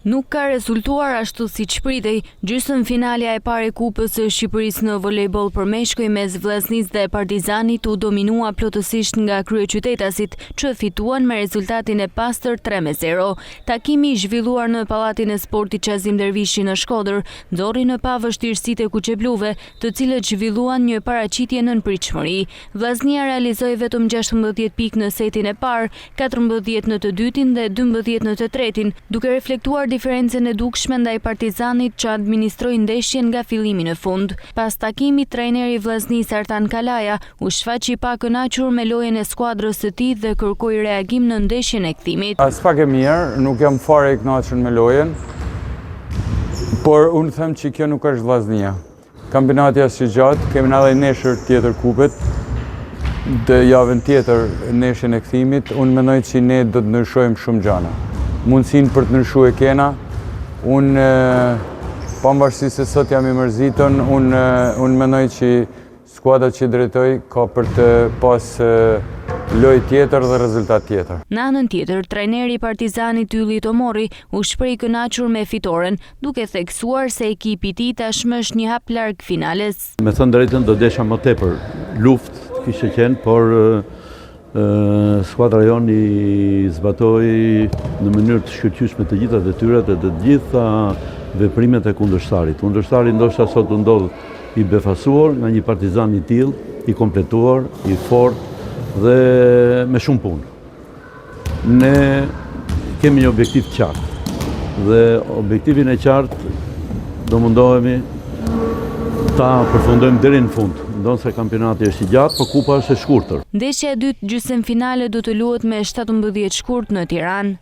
Nuk ka rezultuar ashtu siç pritej. Gjysmëfinalja e parë e Kupës së Shqipërisë në volejboll për meshkuj mes Vllaznisë dhe Partizanit u dominua plotësisht nga kryeqytetasit, që fituan me rezultatin e pastër 3-0. Takimi i zhvilluar në Pallatin e Sportit Qazim Dervishi në Shkodër nxorri në pa vështirësitë e kuqebluve, të cilët zhvilluan një paraqitje nën pritshmëri. Vllaznia realizoi vetëm 16 pikë në setin e parë, 14 në të dytin dhe 12 në të tretin, duke reflektuar diferencën e dukshme ndaj Partizanit që administroi ndeshjen nga fillimi në fund. Pas takimit, trajneri i Vllaznisë Artan Kalaja u shfaqi pa kënaqur me lojën e skuadrës së tij dhe kërkoi reagim në ndeshjen e kthimit. As pak e mirë, nuk jam fare i kënaqur me lojën, por unë them që kjo nuk është Vllaznia. Kampionati është i gjatë, kemi edhe një ndeshje tjetër kupet. Dhe javën tjetër ndeshjen e kthimit, unë mendoj që ne do të ndryshojmë shumë gjëra. Mundësinë për të ndryshuar kena. Unë pavarësisht se sot jam i mërzitur, unë mendoj që skuadra që drejtoj ka për të pas lojë tjetër dhe rezultat tjetër. Në anën tjetër, trajneri i Partizanit Ylli Tomori u shpreh i kënaqur me fitoren, duke theksuar se ekipi i tij tashmë është një hap larg finales. Me thënë drejtën, do desha më tepër luftë kishte qenë, por skuadra jonë i zbatoi në mënyrë të shkëlqyeshme të gjitha detyrat e të gjitha veprimet e kundërshtarit. Kundërshtari ndoshta sot u ndodh i befasuar nga një Partizan i tillë, i kompletuar, i fortë dhe me shumë punë. Ne kemi një objektiv të qartë dhe objektivin e qartë do mundohemi ta përfundojmë deri në fund. Ndonse kampionati është i gjatë, por kupa është e shkurtër. Ndeshja e dytë gjysmëfinale do të luhet me 17 shkurt në Tiranë.